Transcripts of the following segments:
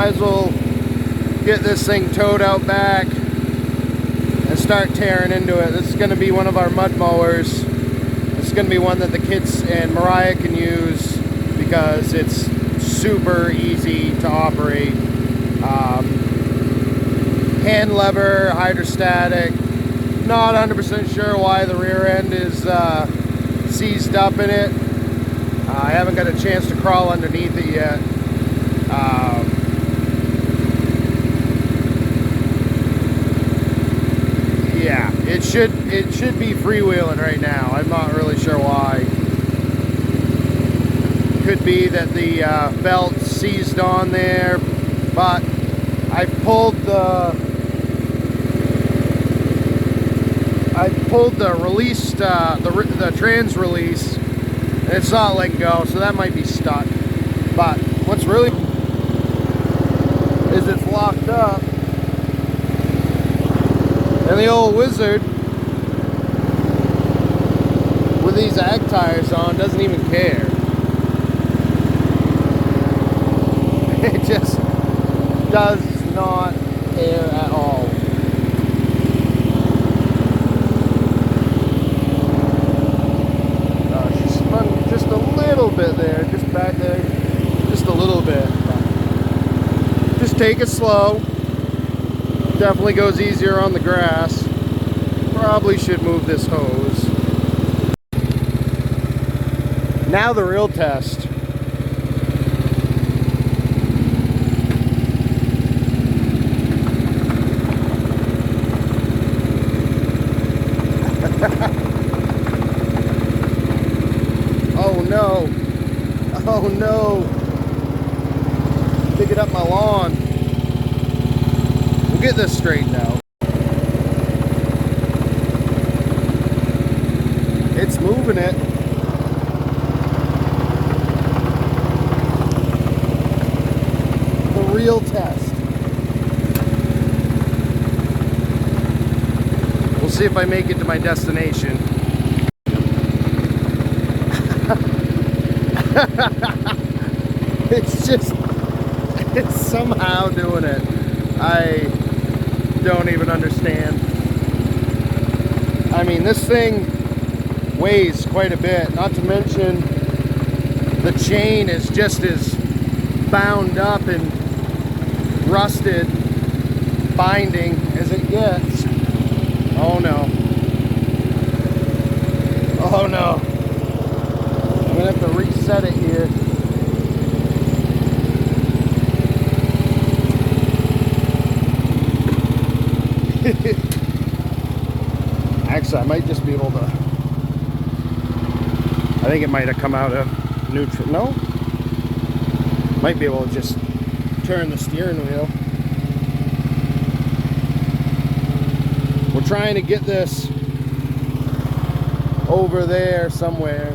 might as well get this thing towed out back and start tearing into it. This is going to be one of our mud mowers. This is going to be one that the kids and Mariah can use because it's super easy to operate. Hand lever, hydrostatic. Not 100% sure why the rear end is seized up in it. I haven't got a chance to crawl underneath it yet. Yeah, it should be freewheeling right now. I'm not really sure why. Could be that the belt seized on there, but I pulled the release, the trans release, and it's not letting go, so that might be stuck. But what's really is it's locked up, and the old wizard with these ag tires on doesn't even care. It just does not care at all. She spun just a little bit there, just back there, just a little bit. Just take it slow. Definitely goes easier on the grass. Probably should move this hose. Now the real test. Oh no. Oh no. Dig it up my lawn. We'll get this straightened out. It's moving it. The real test. We'll see if I make it to my destination. It's somehow doing it. I don't even understand. I mean, this thing weighs quite a bit, not to mention the chain is just as bound up and rusted binding as it gets. Oh no. Oh no. I'm gonna have to reset it here. Actually, I might just be able to. I think it might have come out of neutral. No? Might be able to just turn the steering wheel. We're trying to get this over there somewhere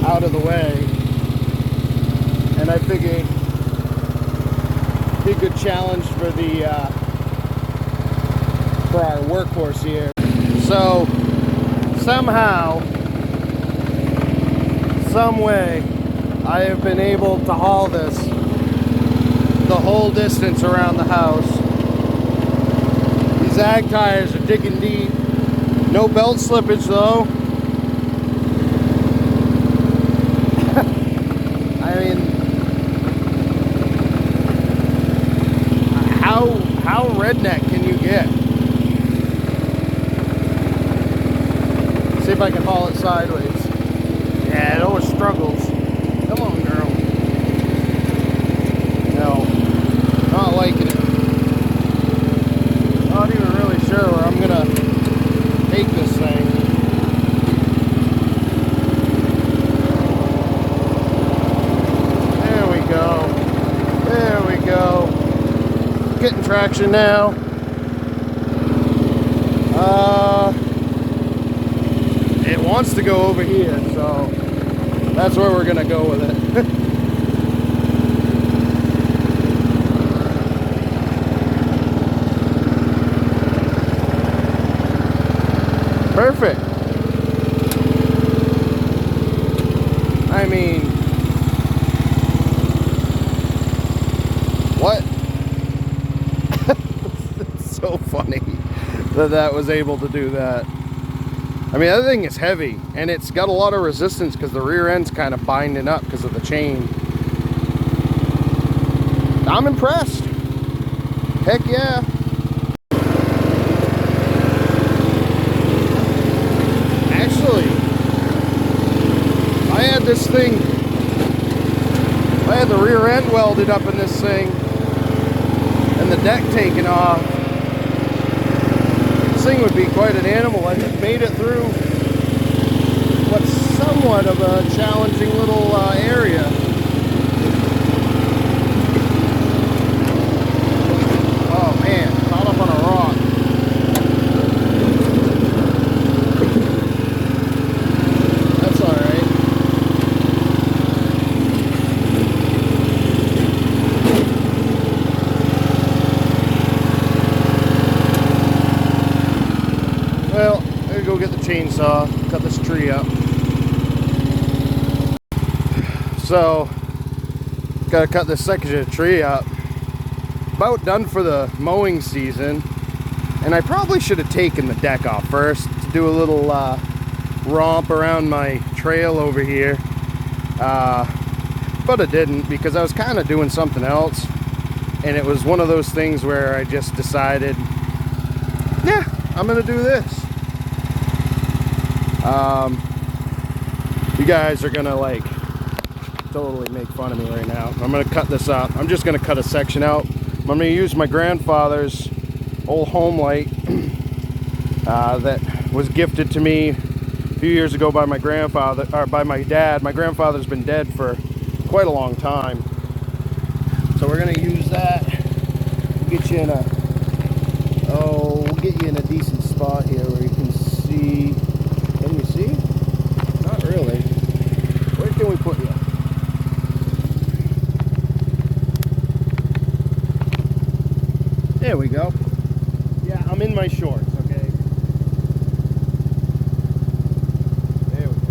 out of the way, and I figured it'd be a good challenge for the for our workhorse here. So somehow, some way, I have been able to haul this the whole distance around the house. These ag tires are digging deep. No belt slippage though. I mean, how redneck can you get? See if I can haul it sideways. Yeah, it always struggles. Come on, girl. No, not liking it. Not even really sure where I'm gonna take this thing. There we go. There we go. Getting traction now. It wants to go over here, so that's where we're gonna go with it. Perfect. I mean, what funny that that was able to do that. I mean, that thing is heavy, and it's got a lot of resistance because the rear end's kind of binding up because of the chain. I'm impressed. Heck yeah. Actually, I had this thing, I had the rear end welded up in this thing and the deck taken off. This thing would be quite an animal. I just made it through what's somewhat of a challenging little area. Oh man, caught up on a rock. That's all right. Well, I'm gonna go get the chainsaw, cut this tree up. So, gotta cut this section of tree up. About done for the mowing season, and I probably should have taken the deck off first to do a little romp around my trail over here, but I didn't because I was kind of doing something else, and it was one of those things where I just decided, yeah, I'm gonna do this. You guys are gonna like totally make fun of me right now. I'm gonna cut this up. I'm just gonna cut a section out. I'm gonna use my grandfather's old home light that was gifted to me a few years ago by my grandfather, or by my dad. My grandfather's been dead for quite a long time, so we're gonna use that. Get you in a, oh, we'll get you in a decent spot here where you can see. Can you see? Not really. Where can we put you? There we go. Yeah, I'm in my shorts, okay? There we go.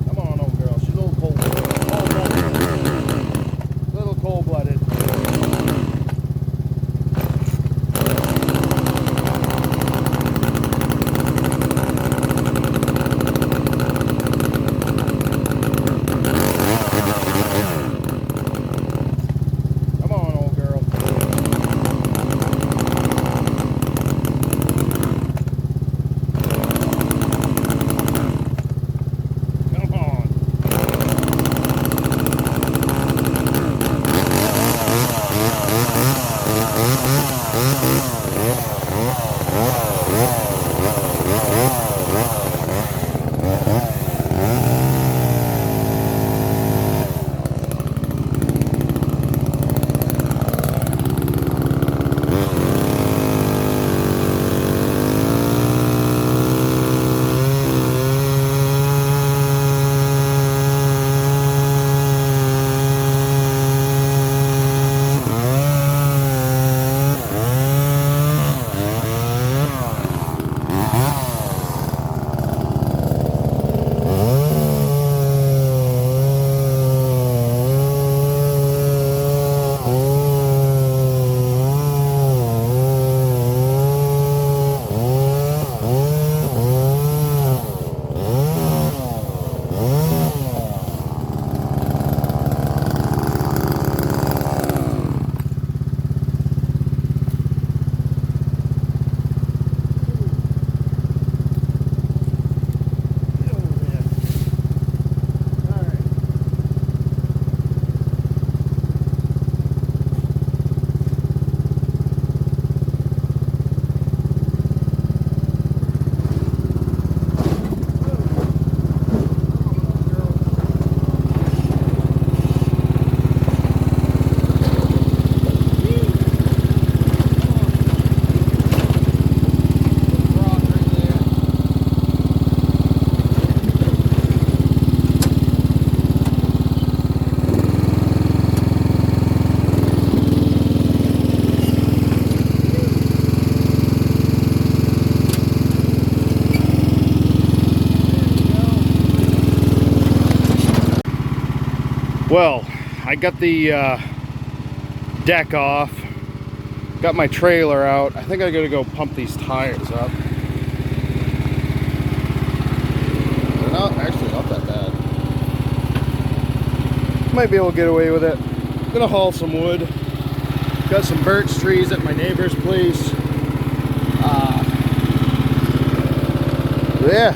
Come on, old girl. She's a little cold-blooded. A little cold-blooded. Well, I got the deck off, got my trailer out. I think I gotta go pump these tires up. They're actually not that bad. Might be able to get away with it. I'm gonna haul some wood. Got some birch trees at my neighbor's place. Yeah,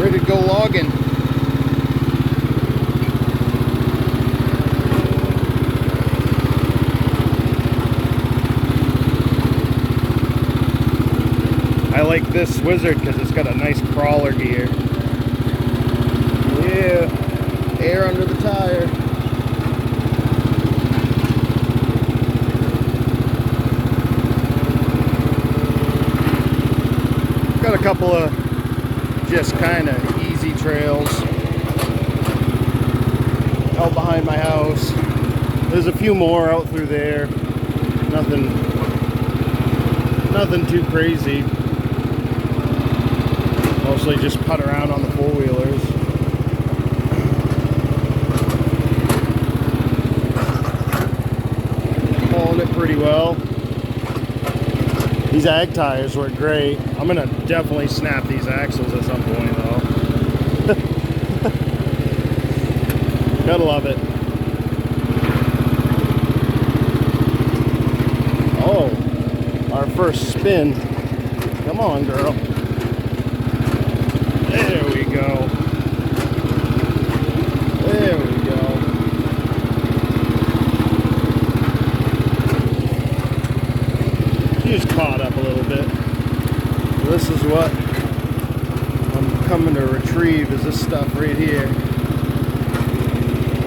ready to go logging. I like this Wizard because it's got a nice crawler gear. Yeah, air under the tire. Got a couple of just kind of easy trails out behind my house. There's a few more out through there. Nothing too crazy. Mostly just putt around on the four-wheelers. Hauling it pretty well. These ag tires work great. I'm gonna definitely snap these axles at some point though. Gotta love it. Oh, our first spin. Come on, girl. There we go. There we go. She's caught up a little bit. This is what I'm coming to retrieve, is this stuff right here.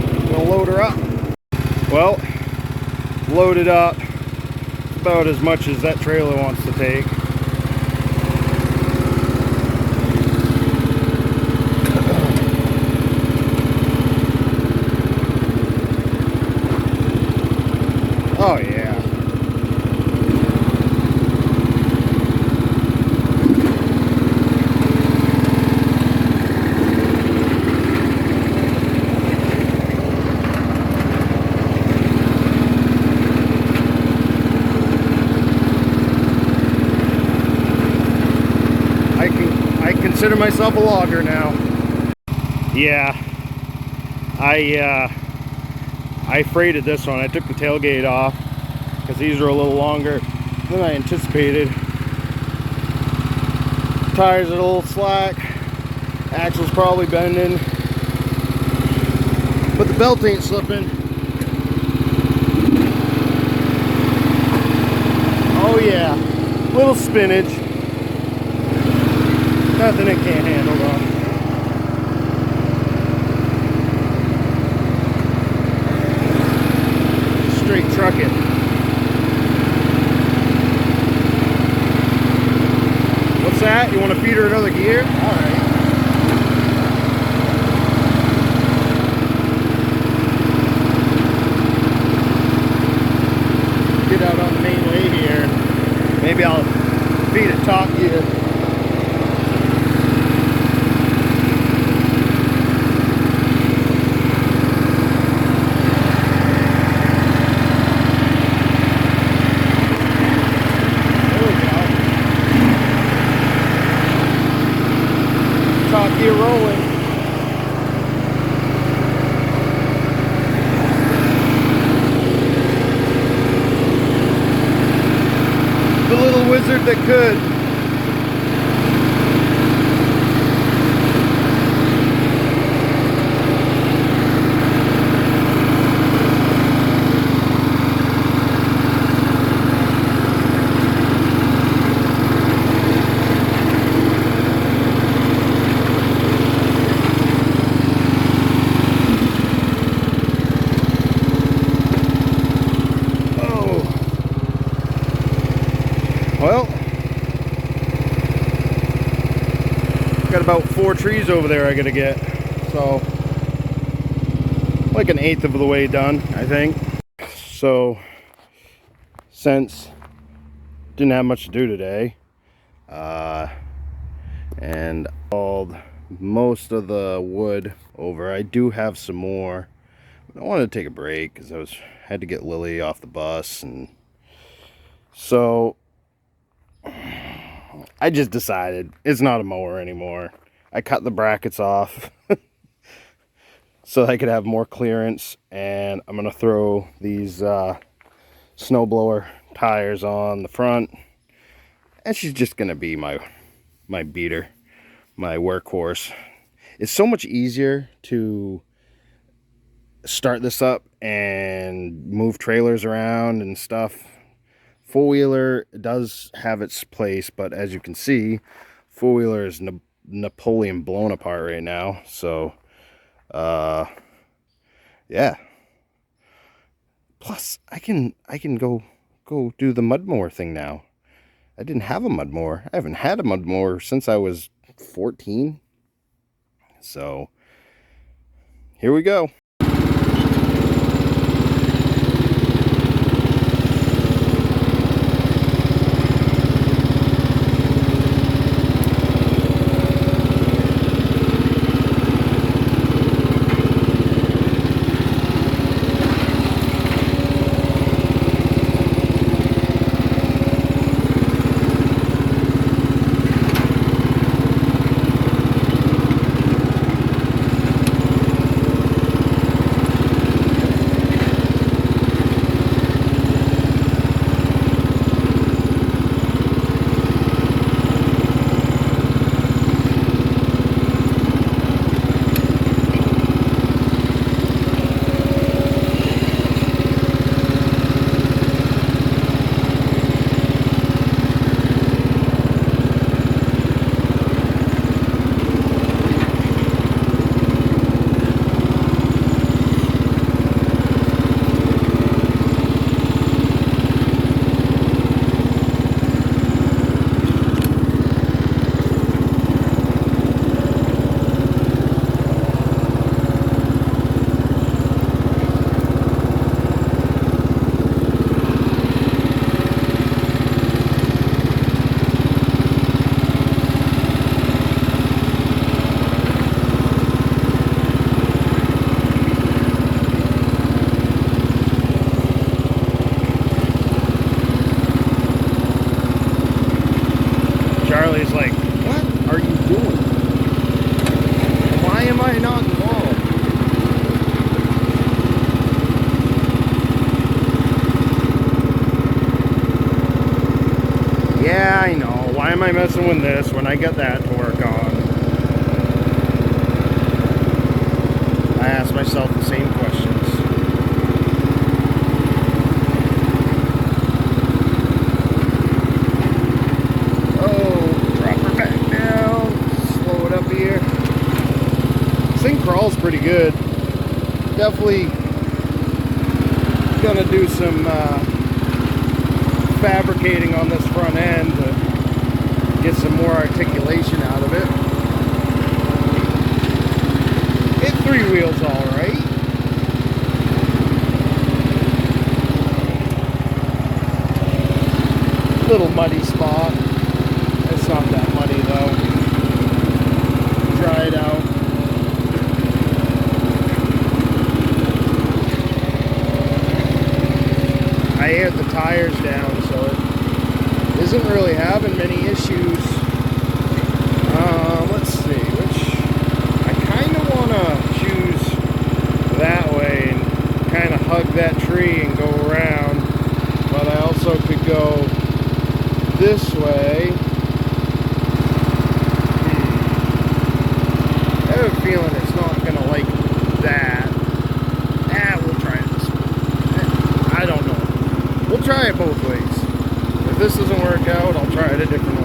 I'm gonna load her up. Well, loaded up. About as much as that trailer wants to take. Oh yeah. I consider myself a logger now. Yeah. I freighted this one. I took the tailgate off because these are a little longer than I anticipated. Tires are a little slack. Axle's probably bending. But the belt ain't slipping. Oh yeah. Little spinach. Nothing it can't handle though. Straight trucking. What's that? You want to feed her another gear? Alright. Get out on the main way here. Maybe I'll feed it top gear. Top gear rolling. The little wizard that could. Well, got about 4 trees over there I gotta get, so like an 1/8 of the way done, I think. So since didn't have much to do today, and called most of the wood over. I do have some more. I wanted to take a break because had to get Lily off the bus, and so I just decided it's not a mower anymore. I cut the brackets off so I could have more clearance, and I'm gonna throw these snowblower tires on the front, and she's just gonna be my beater, my workhorse. It's so much easier to start this up and move trailers around and stuff. Four-wheeler does have its place, but as you can see, four-wheeler is Napoleon blown apart right now. So yeah, plus I can go do the mud mower thing now. I didn't have a mud mower. I haven't had a mud mower since I was 14. So here we go. Charlie's like, what are you doing? Why am I not involved? Yeah, I know. Why am I messing with this when I got that to work on? I ask myself the same questions. Thing crawls pretty good. Definitely gonna do some fabricating on this front end to get some more articulation out of it. It three wheels all right. Little muddy spot. It's not that muddy though. Dry it out. I aired the tires down, so it isn't really having many issues. Let's see, which I kind of want to choose that way and kind of hug that tree and go around, but I also could go this way. I have a feeling it's not going to like that. We'll try it this way. I don't know. We'll try it both ways. If this doesn't work out, I'll try it a different way.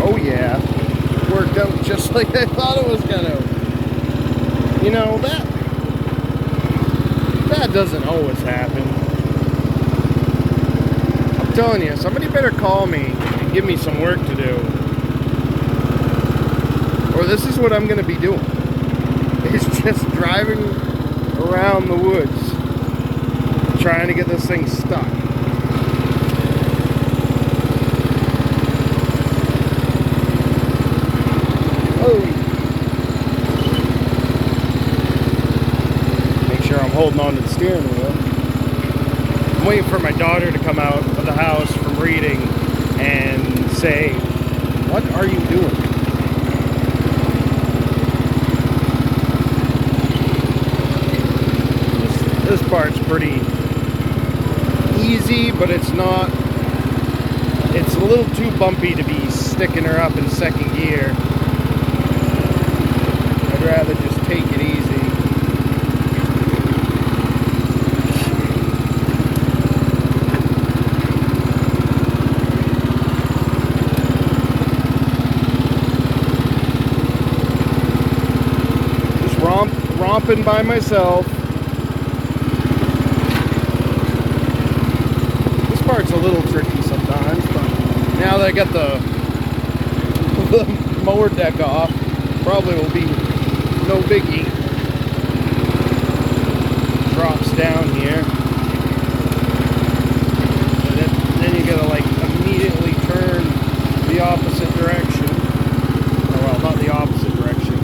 Oh yeah, it worked out just like I thought it was gonna. You know, that doesn't always happen. I'm telling you, somebody better call me and give me some work to do. Or this is what I'm going to be doing. It's just driving around the woods trying to get this thing stuck. holding on to the steering wheel. I'm waiting for my daughter to come out of the house from reading and say, "What are you doing?" This part's pretty easy, but it's not. It's a little too bumpy to be sticking her up in second gear. I'd rather just take it easy. Just romping by myself. This part's a little tricky sometimes, but now that I got the mower deck off, probably will be no biggie. Drops down here. And then you gotta like immediately turn the opposite direction. Or, well, not the opposite direction.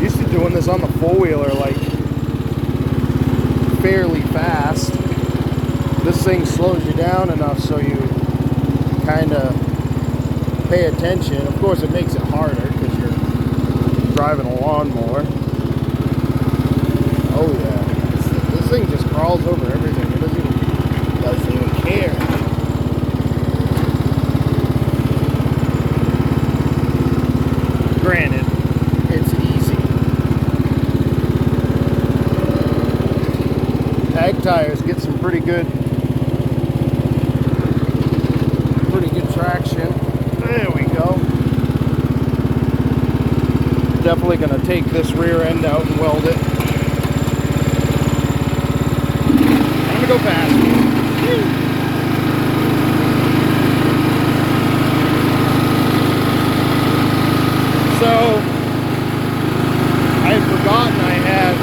Used to doing this on the four-wheeler like fairly fast. This thing slows you down enough so you kind of pay attention. Of course, it makes it harder because you're driving a lawnmower. Oh yeah, this thing just crawls over everything. It doesn't even care. Granted, it's easy. Ag tires get some pretty good traction. There we go. Definitely going to take this rear end out and weld it. I'm going to go fast. So I had forgotten I had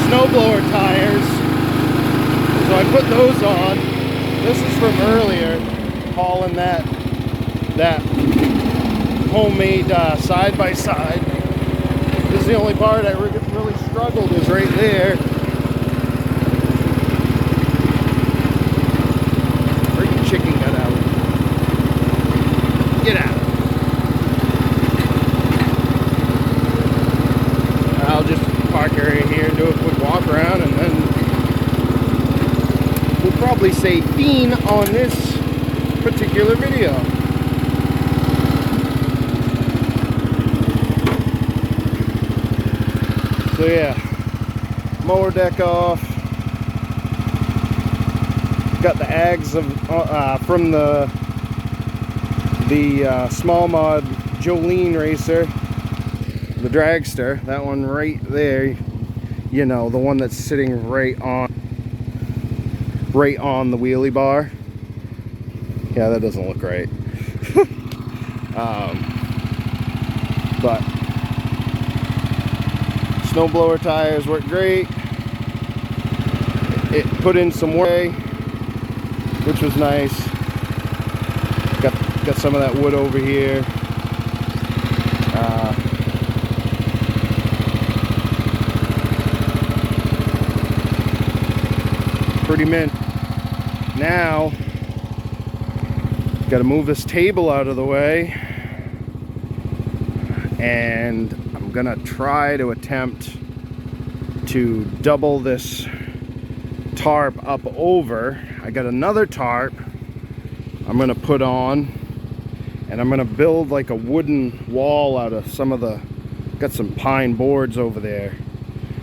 snowblower tires, so I put those on. This is from earlier, hauling that homemade side-by-side. This is the only part I really struggled, is right there. Where'd your chicken get out? Get out. I'll just park area here and do a quick walk around, and then we'll probably say fiend on this particular video. So yeah, mower deck off. Got the Ags from the small mod Jolene racer, the dragster. That one right there, you know, the one that's sitting right on the wheelie bar. Yeah, that doesn't look right. But snowblower tires work great. It put in some work, which was nice. Got some of that wood over here. Pretty mint. Now, got to move this table out of the way, and I'm gonna try to attempt to double this tarp up over. I got another tarp I'm gonna put on, and I'm gonna build like a wooden wall out of some of the, got some pine boards over there.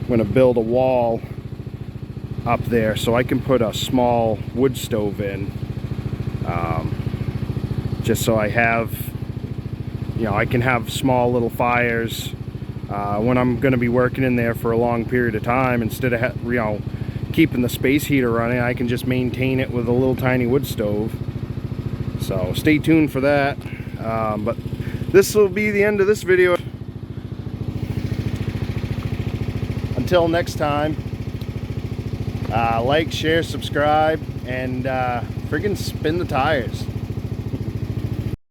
I'm gonna build a wall up there so I can put a small wood stove in, just so I have, you know, I can have small little fires when I'm going to be working in there for a long period of time. Instead of you know, keeping the space heater running, I can just maintain it with a little tiny wood stove. So stay tuned for that. But this will be the end of this video. Until next time, like, share, subscribe, and friggin' spin the tires.